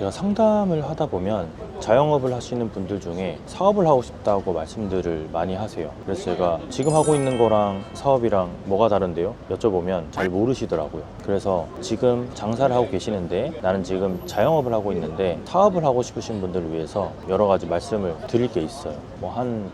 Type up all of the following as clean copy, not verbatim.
제가 상담을 하다 보면 자영업을 하시는 분들 중에 사업을 하고 싶다고 말씀들을 많이 하세요. 그래서 제가 지금 하고 있는 거랑 사업이랑 뭐가 다른데요? 여쭤보면 잘 모르시더라고요. 그래서 지금 장사를 하고 계시는데 나는 지금 자영업을 하고 있는데 사업을 하고 싶으신 분들을 위해서 여러 가지 말씀을 드릴 게 있어요.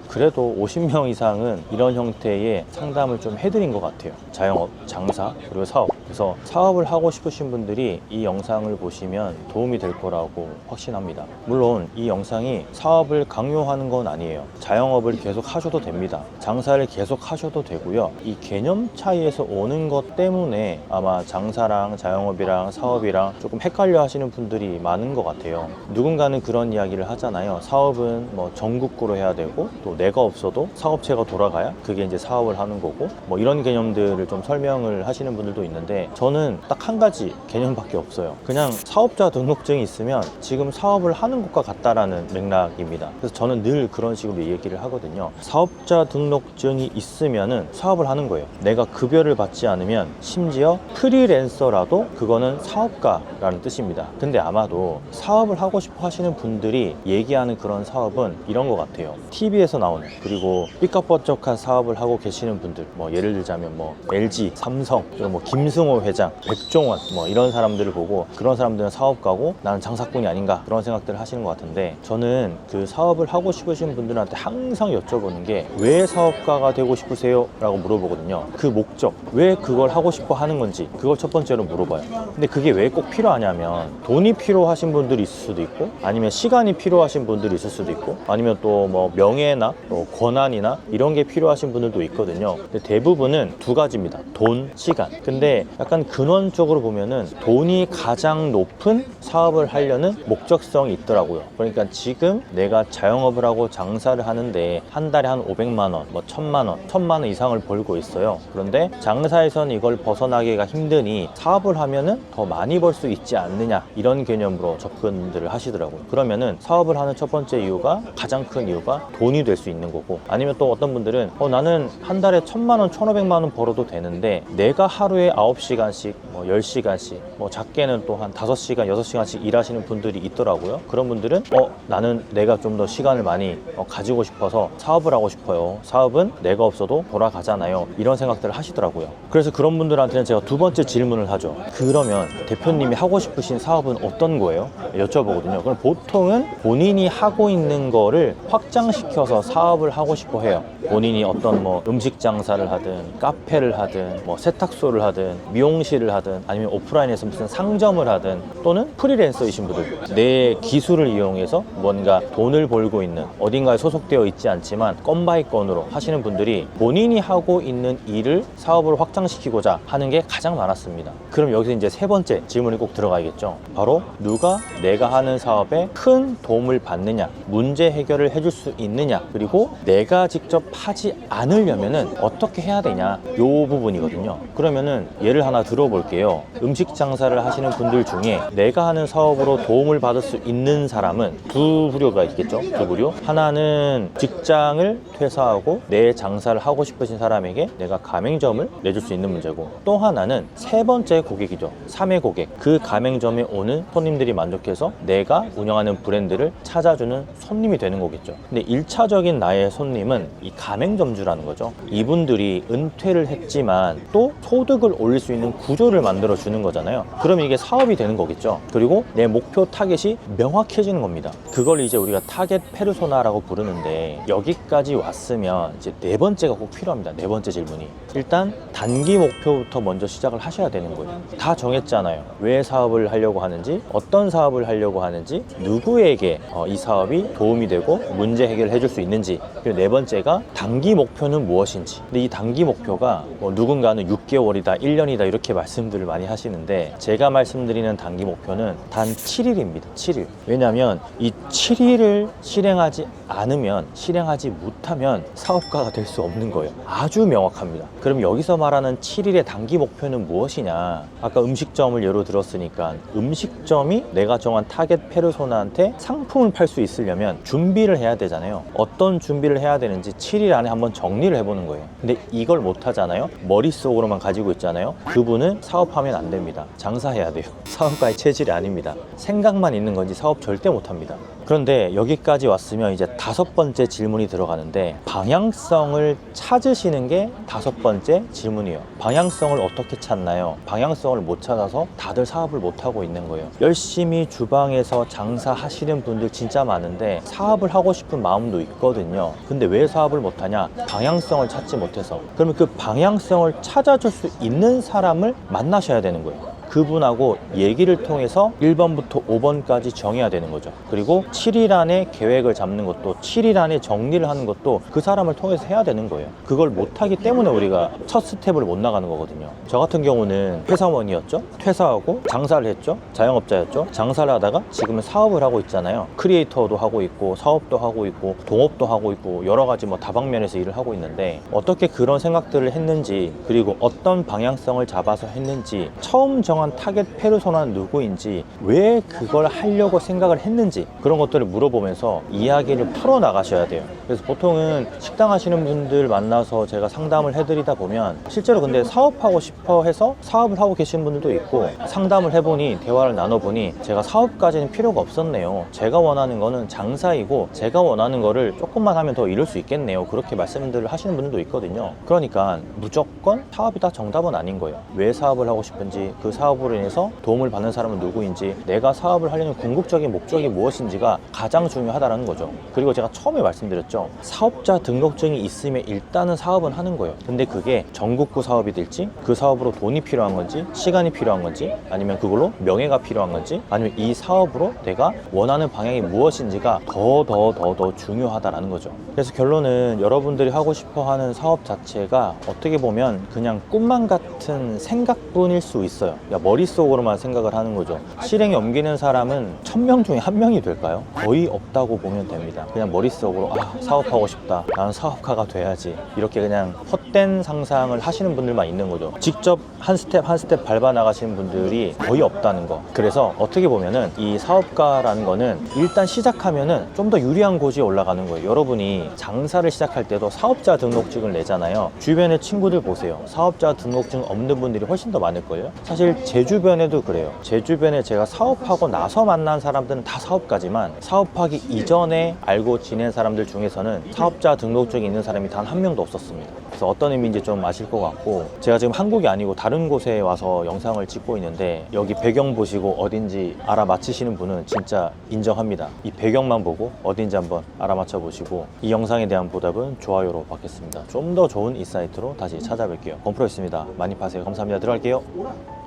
그래도 50명 이상은 이런 형태의 상담을 좀 해드린 것 같아요. 자영업, 장사, 그리고 사업. 그래서 사업을 하고 싶으신 분들이 이 영상을 보시면 도움이 될 거라고 확신합니다. 물론 이 영상이 사업을 강요하는 건 아니에요. 자영업을 계속 하셔도 됩니다. 장사를 계속 하셔도 되고요. 이 개념 차이에서 오는 것 때문에 아마 장사랑 자영업이랑 사업이랑 조금 헷갈려 하시는 분들이 많은 것 같아요. 누군가는 그런 이야기를 하잖아요. 사업은 뭐 전국구로 해야 되고 또 내가 없어도 사업체가 돌아가야 그게 이제 사업을 하는 거고 뭐 이런 개념들을 좀 설명을 하시는 분들도 있는데 저는 딱 한 가지 개념밖에 없어요. 그냥 사업자 등록증이 있으면 지금 사업을 하는 것과 같다라는 맥락입니다. 그래서 저는 늘 그런 식으로 얘기를 하거든요. 사업자 등록증이 있으면은 사업을 하는 거예요. 내가 급여를 받지 않으면 심지어 프리랜서라도 그거는 사업가라는 뜻입니다. 근데 아마도 사업을 하고 싶어 하시는 분들이 얘기하는 그런 사업은 이런 것 같아요. TV에서 나오는 그리고 삐까뻔쩍한 사업을 하고 계시는 분들 뭐 예를 들자면 뭐 LG, 삼성, 그리고 뭐 김승호 회장, 백종원 뭐 이런 사람들을 보고 그런 사람들은 사업가고 나는 장사꾼이 아닌가 그런 생각들을 하시는 것 같은데 저는 그 사업을 하고 싶으신 분들한테 항상 여쭤보는 게 왜 사업가가 되고 싶으세요? 라고 물어보거든요. 그 목적, 왜 그걸 하고 싶어 하는 건지 그걸 첫 번째로 물어봐요. 근데 그게 왜 꼭 필요하냐면 돈이 필요하신 분들이 있을 수도 있고 아니면 시간이 필요하신 분들이 있을 수도 있고 아니면 또 뭐 명예나 또 권한이나 이런 게 필요하신 분들도 있거든요. 근데 대부분은 두 가지입니다. 돈, 시간. 근데 약간 근원적으로 보면은 돈이 가장 높은 사업을 하려는 목적성이 있더라고요. 그러니까 지금 내가 자영업을 하고 장사를 하는데 한 달에 한 500만 원, 뭐 1000만 원, 1000만 원 이상을 벌고 있어요. 그런데 장사에서는 이걸 벗어나기가 힘드니 사업을 하면은 더 많이 벌 수 있지 않느냐 이런 개념으로 접근들을 하시더라고요. 그러면은 사업을 하는 첫 번째 이유가 가장 큰 이유가 돈이 될 수 있는 거고 아니면 또 어떤 분들은 나는 한 달에 1000만 원, 1500만 원 벌어도 되는데 내가 하루에 9시간씩 뭐 10시간씩 뭐 작게는 또 한 5시간, 6시간씩 일하시는 분들이 있더라고요. 그런 분들은 나는 내가 좀 더 시간을 많이 가지고 싶어서 사업을 하고 싶어요. 사업은 내가 없어도 돌아가잖아요. 이런 생각들을 하시더라고요. 그래서 그런 분들한테는 제가 두 번째 질문을 하죠. 그러면 대표님이 하고 싶으신 사업은 어떤 거예요? 여쭤보거든요. 그럼 보통은 본인이 하고 있는 거를 확장시켜서 사업을 하고 싶어 해요. 본인이 어떤 뭐 음식 장사를 하든 카페를 하든 뭐 세탁소를 하든 미용실을 하든 아니면 오프라인에서 무슨 상점을 하든 또는 프리랜서이신 분들 내 기술을 이용해서 뭔가 돈을 벌고 있는 어딘가에 소속되어 있지 않지만 건 바이 건으로 하시는 분들이 본인이 하고 있는 일을 사업으로 확장시키고자 하는 게 가장 많았습니다. 그럼 여기서 이제 세 번째 질문이 꼭 들어가야겠죠. 바로 누가 내가 하는 사업에 큰 도움을 받느냐, 문제 해결을 해줄 수 있느냐, 그리고 내가 직접 하지 않으려면은 어떻게 해야 되냐 요 부분이거든요. 그러면은 예를 하나 들어볼게요. 음식 장사를 하시는 분들 중에 내가 하는 사업으로 도움을 받을 수 있는 사람은 두 부류가 있겠죠. 두 부류. 하나는 직장을 퇴사하고 내 장사를 하고 싶으신 사람에게 내가 가맹점을 내줄 수 있는 문제고 또 하나는 세 번째 고객이죠. 3회 고객. 그 가맹점에 오는 손님들이 만족해서 내가 운영하는 브랜드를 찾아주는 손님이 되는 거겠죠. 근데 1차적인 나의 손님은 이 가맹점주라는 거죠. 이분들이 은퇴를 했지만 또 소득을 올릴 수 있는 구조를 만들어 주는 거잖아요. 그럼 이게 사업이 되는 거겠죠. 그리고 내 목표 타겟이 명확해지는 겁니다. 그걸 이제 우리가 타겟 페르소나라고 부르는데 여기까지 왔으면 이제 네 번째가 꼭 필요합니다. 네 번째 질문이 일단 단기 목표부터 먼저 시작을 하셔야 되는 거예요. 다 정했잖아요. 왜 사업을 하려고 하는지, 어떤 사업을 하려고 하는지, 누구에게 이 사업이 도움이 되고 문제 해결을 해줄 수 있는지, 그리고 네 번째가 단기 목표는 무엇인지. 근데 이 단기 목표가 뭐 누군가는 6개월이다 1년이다 이렇게 말씀들을 많이 하시는데 제가 말씀드리는 단기 목표는 단 7일입니다 7일. 왜냐하면 이 7일을 실행하지 않으면, 실행하지 못하면 사업가가 될 수 없는 거예요. 아주 명확합니다. 그럼 여기서 말하는 7일의 단기 목표는 무엇이냐, 아까 음식점을 예로 들었으니까 음식점이 내가 정한 타겟 페르소나한테 상품을 팔 수 있으려면 준비를 해야 되잖아요. 어떤 준비를 해야 되는지 7일 안에 한번 정리를 해보는 거예요. 근데 이걸 못 하잖아요. 머릿속으로만 가지고 있잖아요. 그분은 사업하면 안 됩니다. 장사해야 돼요. 사업가의 체질이 아닙니다. 생각만 있는 건지 사업 절대 못합니다. 그런데 여기까지 왔으면 이제 5번째 질문이 들어가는데, 방향성을 찾으시는 게 5번째 질문이에요. 방향성을 어떻게 찾나요? 방향성을 못 찾아서 다들 사업을 못 하고 있는 거예요. 열심히 주방에서 장사하시는 분들 진짜 많은데 사업을 하고 싶은 마음도 있거든요. 근데 왜 사업을 못 하냐? 방향성을 찾지 못해서. 그러면 그 방향성을 찾아줄 수 있는 사람을 만나셔야 되는 거예요. 그분하고 얘기를 통해서 1번부터 5번까지 정해야 되는 거죠. 그리고 7일 안에 계획을 잡는 것도, 7일 안에 정리를 하는 것도 그 사람을 통해서 해야 되는 거예요. 그걸 못하기 때문에 우리가 첫 스텝을 못 나가는 거거든요. 저 같은 경우는 회사원이었죠. 퇴사하고 장사를 했죠. 자영업자였죠. 장사를 하다가 지금은 사업을 하고 있잖아요. 크리에이터도 하고 있고, 사업도 하고 있고, 동업도 하고 있고, 여러 가지 뭐 다방면에서 일을 하고 있는데, 어떻게 그런 생각들을 했는지, 그리고 어떤 방향성을 잡아서 했는지, 처음 정한 타겟 페르소나는 누구인지, 왜 그걸 하려고 생각을 했는지, 그런 것들을 물어보면서 이야기를 풀어 나가셔야 돼요. 그래서 보통은 식당 하시는 분들 만나서 제가 상담을 해드리다 보면, 실제로 근데 사업하고 싶어 해서 사업을 하고 계신 분들도 있고, 상담을 해보니, 대화를 나눠보니 제가 사업까지는 필요가 없었네요. 제가 원하는 거는 장사이고, 제가 원하는 거를 조금만 하면 더 이룰 수 있겠네요. 그렇게 말씀들을 하시는 분들도 있거든요. 그러니까 무조건 사업이 다 정답은 아닌 거예요. 왜 사업을 하고 싶은지, 그 사업으로 인해서 도움을 받는 사람은 누구인지, 내가 사업을 하려는 궁극적인 목적이 무엇인지가 가장 중요하다는 거죠. 그리고 제가 처음에 말씀드렸죠. 사업자 등록증이 있으면 일단은 사업은 하는 거예요. 근데 그게 전국구 사업이 될지, 그 사업으로 돈이 필요한 건지, 시간이 필요한 건지, 아니면 그걸로 명예가 필요한 건지, 아니면 이 사업으로 내가 원하는 방향이 무엇인지가 더 중요하다라는 거죠. 그래서 결론은, 여러분들이 하고 싶어 하는 사업 자체가 어떻게 보면 그냥 꿈만 같은 생각뿐일 수 있어요. 머릿속으로만 생각을 하는 거죠. 실행에 옮기는 사람은 1000명 중에 1명이 될까요? 거의 없다고 보면 됩니다. 그냥 머릿속으로 사업하고 싶다, 나는 사업가가 돼야지, 이렇게 그냥 헛된 상상을 하시는 분들만 있는 거죠. 직접 한 스텝 한 스텝 밟아 나가시는 분들이 거의 없다는 거. 그래서 어떻게 보면은 이 사업가라는 거는 일단 시작하면은 좀 더 유리한 곳이 올라가는 거예요. 여러분이 장사를 시작할 때도 사업자 등록증을 내잖아요. 주변의 친구들 보세요. 사업자 등록증 없는 분들이 훨씬 더 많을걸요. 사실 제 주변에도 그래요. 제 주변에 제가 사업하고 나서 만난 사람들은 다 사업가지만, 사업하기 이전에 알고 지낸 사람들 중에서는 사업자 등록증이 있는 사람이 단 한 명도 없었습니다. 그래서 어떤 의미인지 좀 아실 것 같고, 제가 지금 한국이 아니고 다른 곳에 와서 영상을 찍고 있는데, 여기 배경 보시고 어딘지 알아맞히시는 분은 진짜 인정합니다. 이 배경만 보고 어딘지 한번 알아맞혀 보시고, 이 영상에 대한 보답은 좋아요로 받겠습니다. 좀 더 좋은 인사이트로 다시 찾아뵐게요. 건프로였습니다. 많이 파세요. 감사합니다. 들어갈게요.